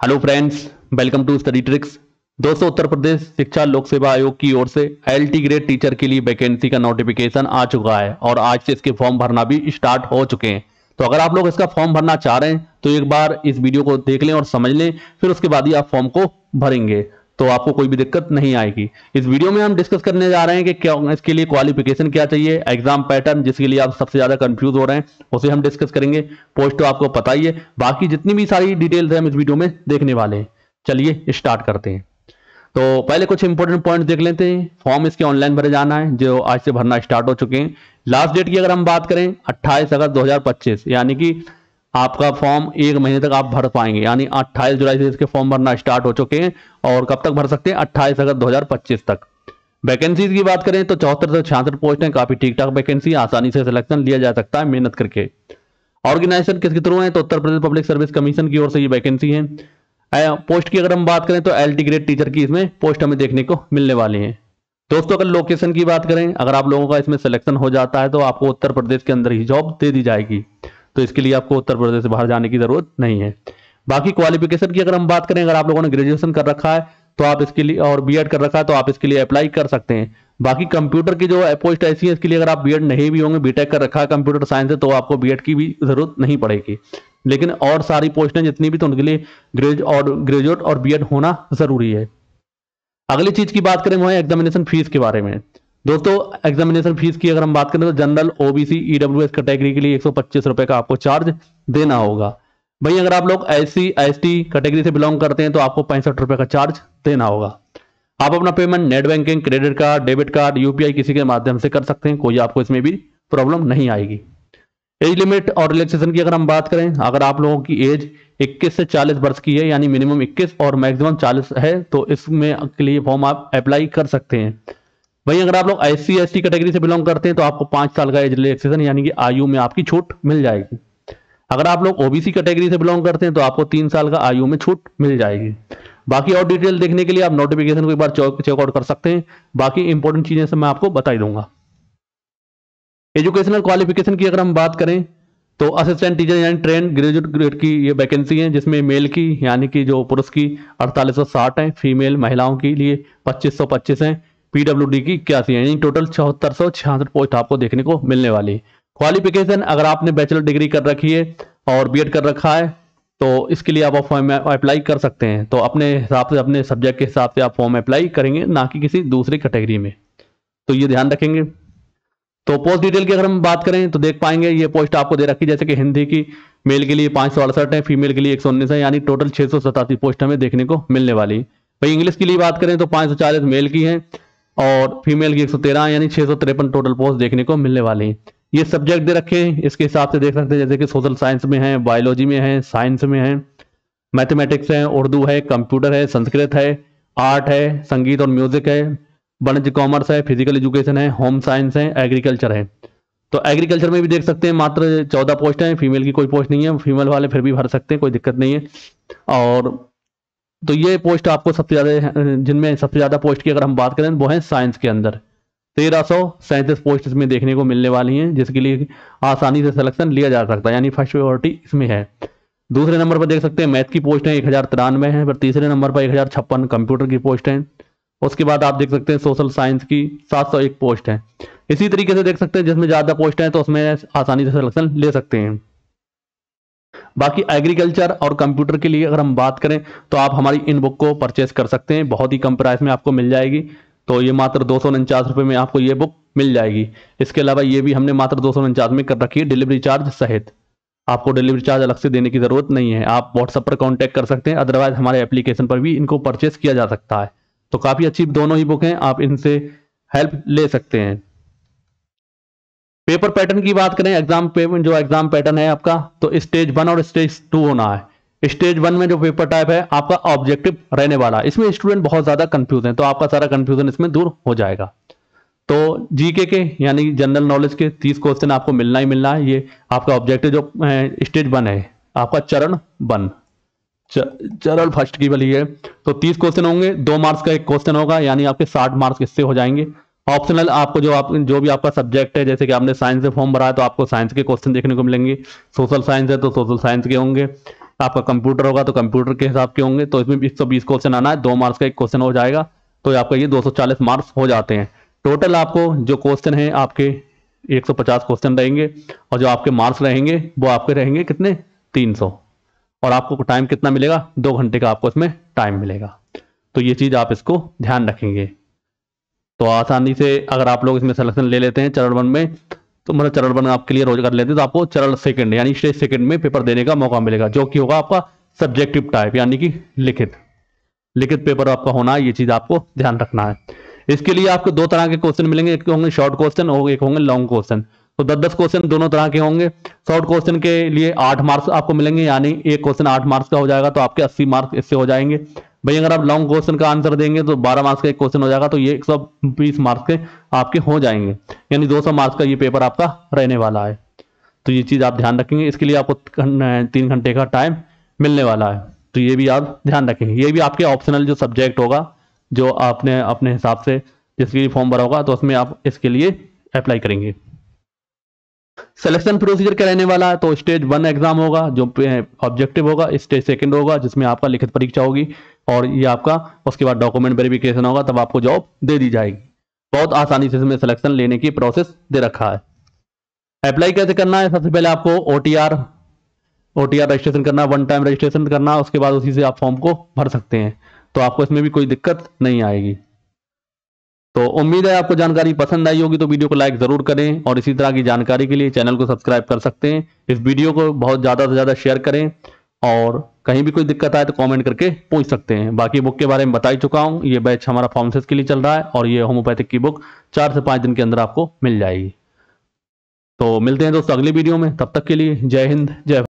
Hello friends, welcome to study tricks. दोस्तों, उत्तर प्रदेश शिक्षा लोक सेवा आयोग की ओर से एलटी ग्रेड टीचर के लिए वैकेंसी का नोटिफिकेशन आ चुका है और आज से इसके फॉर्म भरना भी स्टार्ट हो चुके हैं। तो अगर आप लोग इसका फॉर्म भरना चाह रहे हैं तो एक बार इस वीडियो को देख लें और समझ लें, फिर उसके बाद ही आप फॉर्म को भरेंगे तो आपको कोई भी दिक्कत नहीं आएगी। इस वीडियो में हम डिस्कस करने जा रहे हैं कि क्या इसके लिए क्वालिफिकेशन क्या चाहिए, एग्जाम पैटर्न जिसके लिए आप सबसे ज्यादा कंफ्यूज हो रहे हैं उसे हम डिस्कस करेंगे। पोस्ट तो आपको पता ही है, बाकी जितनी भी सारी डिटेल्स है हम इस वीडियो में देखने वाले हैं। चलिए स्टार्ट करते हैं। तो पहले कुछ इंपॉर्टेंट पॉइंट देख लेते हैं। फॉर्म इसके ऑनलाइन भरे जाना है जो आज से भरना स्टार्ट हो चुके हैं। लास्ट डेट की अगर हम बात करें 28 अगस्त 2025, यानी कि आपका फॉर्म एक महीने तक आप भर पाएंगे, यानी 28 जुलाई से इसके फॉर्म भरना स्टार्ट हो चुके हैं और कब तक भर सकते हैं 28 अगस्त 2025 तक। वैकेंसीज की बात करें तो 74 से 66 पोस्ट हैं, काफी ठीक ठाक वैकेंसी, आसानी से सिलेक्शन लिया जा सकता है मेहनत करके। ऑर्गेनाइजेशन किसके थ्रू है तो Uttar Pradesh public service commission की ओर से ये वैकेंसी है। पोस्ट की अगर हम बात करें तो एलटी ग्रेड टीचर की इसमें पोस्ट हमें देखने को मिलने वाली है। दोस्तों, अगर लोकेशन की बात करें, अगर आप लोगों का इसमें सिलेक्शन हो जाता है तो आपको उत्तर प्रदेश के अंदर ही जॉब दे दी जाएगी, तो इसके लिए आपको उत्तर प्रदेश से बाहर जाने की जरूरत नहीं है। बाकी क्वालिफिकेशन की अगर हम बात करें, अगर आप लोगों ने ग्रेजुएशन कर रखा है तो आप इसके लिए, और बीएड कर रखा है तो आप इसके लिए अप्लाई कर सकते हैं। बाकी कंप्यूटर की जो पोस्ट ऐसी है इसके लिए अगर आप बीएड नहीं भी होंगे, बीटेक कर रखा है कंप्यूटर साइंस है, तो आपको बीएड की भी जरूरत नहीं पड़ेगी। लेकिन और सारी पोस्टें जितनी भी तो उनके लिए ग्रेजुएट और बीएड होना जरूरी है। अगली चीज की बात करें वो है एग्जामिनेशन फीस के बारे में। दोस्तों, एग्जामिनेशन फीस की अगर हम बात करें तो जनरल, ओबीसी, ईडब्ल्यूएस कैटेगरी के लिए 125 रुपए का आपको चार्ज देना होगा। भाई अगर आप लोग एससी एसटी कैटेगरी से बिलोंग करते हैं तो आपको 65 रुपए का चार्ज देना होगा। आप अपना payment net banking, credit card, debit card, UPI किसी के माध्यम से कर सकते हैं, कोई आपको इसमें भी प्रॉब्लम नहीं आएगी। एज लिमिट और रिलैक्सेशन की अगर हम बात करें, अगर आप लोगों की एज 21 से 40 वर्ष की है, यानी मिनिमम 21 और मैक्सिमम 40 है, तो इसमें के लिए फॉर्म आप अप्लाई कर सकते हैं। वहीं अगर आप लोग एससी एसटी कैटेगरी से बिलोंग करते हैं तो आपको 5 साल का एज रिलैक्सेशन यानी कि आयु में आपकी छूट मिल जाएगी। अगर आप लोग ओबीसी कैटेगरी से बिलोंग करते हैं तो आपको 3 साल का आयु में छूट मिल जाएगी। बाकी और डिटेल देखने के लिए आप नोटिफिकेशन को एक बार चेकआउट कर सकते हैं। बाकी इंपॉर्टेंट चीजें सब मैं आपको बता ही दूंगा। एजुकेशनल क्वालिफिकेशन की अगर हम बात करें तो असिस्टेंट टीचर यानी ट्रेन ग्रेजुएट ग्रेड की ये वैकेंसी है, जिसमें मेल की यानी कि जो पुरुष की 4860 है, फीमेल महिलाओं के लिए 2525 है, पीडब्ल्यूडी की 81 है, यानी टोटल 7466 पोस्ट आपको देखने को मिलने वाली। क्वालिफिकेशन अगर आपने बैचलर डिग्री कर रखी है और बीएड कर रखा है तो इसके लिए आप फॉर्म अप्लाई कर सकते हैं। तो अपने हिसाब से, अपने सब्जेक्ट के हिसाब से आप फॉर्म अप्लाई करेंगे, ना कि किसी दूसरी कैटेगरी में, तो ये ध्यान रखेंगे। तो पोस्ट डिटेल की अगर हम बात करें तो देख पाएंगे ये पोस्ट आपको दे रखी है, जैसे कि हिंदी की मेल के लिए 568 है, फीमेल के लिए 119 है, यानी टोटल 687 पोस्ट हमें देखने को मिलने वाली। भाई इंग्लिश की लिए बात करें तो 540 मेल की है और फीमेल की 113, यानी 653 टोटल पोस्ट देखने को मिलने वाली। ये सब्जेक्ट दे रखे हैं, इसके हिसाब से देख सकते हैं, जैसे कि सोशल साइंस में है, बायोलॉजी में है, साइंस में है, मैथमेटिक्स है, उर्दू है, कंप्यूटर है, संस्कृत है, आर्ट है, संगीत और म्यूजिक है, वाणिज्य कॉमर्स है, फिजिकल एजुकेशन है, होम साइंस है, एग्रीकल्चर है। तो एग्रीकल्चर में भी देख सकते हैं मात्र 14 पोस्ट हैं, फीमेल की कोई पोस्ट नहीं है, फीमेल वाले फिर भी भर सकते हैं, कोई दिक्कत नहीं है। और तो ये पोस्ट आपको सबसे ज्यादा, जिनमें सबसे ज्यादा पोस्ट की अगर हम बात करें वो है साइंस के अंदर 1337 पोस्ट इसमें देखने को मिलने वाली हैं, जिसके लिए आसानी से सिलेक्शन लिया जा सकता है, यानी फर्स्ट प्रायोरिटी इसमें है। दूसरे नंबर पर देख सकते हैं मैथ की पोस्ट है 1093 है, फिर तीसरे नंबर पर 1056 कंप्यूटर की पोस्ट है। उसके बाद आप देख सकते हैं सोशल साइंस की 701 पोस्ट है। इसी तरीके से देख सकते हैं जिसमें ज्यादा पोस्ट है तो उसमें आसानी से सिलेक्शन ले सकते हैं। बाकी एग्रीकल्चर और कंप्यूटर के लिए अगर हम बात करें तो आप हमारी इन बुक को परचेस कर सकते हैं, बहुत ही कम प्राइस में आपको मिल जाएगी। तो ये मात्र 249 रुपये में आपको ये बुक मिल जाएगी। इसके अलावा ये भी हमने मात्र 249 में कर रखी है, डिलीवरी चार्ज सहित। आपको डिलीवरी चार्ज अलग से देने की जरूरत नहीं है, आप व्हाट्सएप पर कॉन्टैक्ट कर सकते हैं, अदरवाइज हमारे एप्लीकेशन पर भी इनको परचेस किया जा सकता है। तो काफी अच्छी दोनों ही बुक हैं, आप इनसे हेल्प ले सकते हैं। पेपर पैटर्न की बात करें, जो एग्जाम पैटर्न है आपका, तो स्टेज 1 और स्टेज 2 होना है। स्टेज 1 में जो पेपर टाइप है आपका ऑब्जेक्टिव रहने वाला, इसमें स्टूडेंट बहुत ज्यादा कंफ्यूज हैं, तो आपका सारा कंफ्यूजन इसमें दूर हो जाएगा। तो जीके के यानी जनरल नॉलेज के 30 क्वेश्चन आपको मिलना ही मिलना है। ये आपका ऑब्जेक्टिव जो स्टेज 1 है आपका चरण 1, चरण फर्स्ट की वाली है, तो 30 क्वेश्चन होंगे, 2 मार्क्स का एक क्वेश्चन होगा, यानी आपके 60 मार्क्स इससे हो जाएंगे। ऑप्शनल आपको जो भी आपका सब्जेक्ट है, जैसे कि आपने साइंस से फॉर्म भरा है तो आपको साइंस के क्वेश्चन देखने को मिलेंगे, सोशल साइंस है तो सोशल साइंस के होंगे, आपका कंप्यूटर होगा तो कंप्यूटर के हिसाब के होंगे, तो इसमें 120 क्वेश्चन आना है, 2 मार्क्स का एक क्वेश्चन हो जाएगा, तो आपका ये 240 मार्क्स हो जाते हैं। टोटल आपको जो क्वेश्चन है आपके 150 क्वेश्चन रहेंगे, और जो आपके मार्क्स रहेंगे वो आपके रहेंगे कितने, 300। और आपको टाइम कितना मिलेगा, 2 घंटे का आपको इसमें टाइम मिलेगा। तो ये चीज़ आप इसको ध्यान रखेंगे। तो आसानी से अगर आप लोग इसमें सिलेक्शन ले लेते हैं चरण 1 में, तो मतलब चरण 1 आप क्लियर हो कर लेते हैं, तो आपको चरण 2 यानी स्टेज 2 में पेपर देने का मौका मिलेगा, जो कि होगा आपका सब्जेक्टिव टाइप, यानी कि लिखित पेपर आपका होना है। ये चीज़ आपको ध्यान रखना है। इसके लिए आपको 2 तरह के क्वेश्चन मिलेंगे, एक होंगे शॉर्ट क्वेश्चन और एक होंगे लॉन्ग क्वेश्चन। तो 10-10 क्वेश्चन दोनों तरह के होंगे। शॉर्ट क्वेश्चन के लिए 8 मार्क्स आपको मिलेंगे, यानी एक क्वेश्चन 8 मार्क्स का हो जाएगा, तो आपके 80 मार्क्स इससे हो जाएंगे। भाई अगर आप लॉन्ग क्वेश्चन का आंसर देंगे तो 12 मार्क्स का एक क्वेश्चन हो जाएगा, तो ये 120 मार्क्स के आपके हो जाएंगे, यानी 200 मार्क्स का ये पेपर आपका रहने वाला है। तो ये चीज़ आप ध्यान रखेंगे। इसके लिए आपको 3 घंटे का टाइम मिलने वाला है, तो ये भी आप ध्यान रखेंगे। ये भी आपके ऑप्शनल जो सब्जेक्ट होगा, जो आपने अपने हिसाब से जिसके लिए फॉर्म भरा होगा, तो उसमें आप इसके लिए अप्लाई करेंगे। सिलेक्शन प्रोसीजर क्या रहने वाला है, तो स्टेज 1 एग्जाम होगा जो ऑब्जेक्टिव होगा, स्टेज 2 होगा जिसमें आपका लिखित परीक्षा होगी, और ये आपका उसके बाद डॉक्यूमेंट वेरिफिकेशन होगा, तब आपको जॉब दे दी जाएगी। बहुत आसानी से इसमें सिलेक्शन लेने की प्रोसेस दे रखा है। अप्लाई कैसे करना है, सबसे पहले आपको ओटीआर रजिस्ट्रेशन करना, 1 टाइम रजिस्ट्रेशन करना, उसके बाद उसी से आप फॉर्म को भर सकते हैं, तो आपको इसमें भी कोई दिक्कत नहीं आएगी। तो उम्मीद है आपको जानकारी पसंद आई होगी, तो वीडियो को लाइक जरूर करें, और इसी तरह की जानकारी के लिए चैनल को सब्सक्राइब कर सकते हैं। इस वीडियो को बहुत ज़्यादा से ज़्यादा शेयर करें, और कहीं भी कोई दिक्कत आए तो कमेंट करके पूछ सकते हैं। बाकी बुक के बारे में बता ही चुका हूँ, ये बैच हमारा फार्मेसिस्ट के लिए चल रहा है, और ये होम्योपैथिक की बुक 4 से 5 दिन के अंदर आपको मिल जाएगी। तो मिलते हैं दोस्तों अगली वीडियो में, तब तक के लिए जय हिंद जय भारत।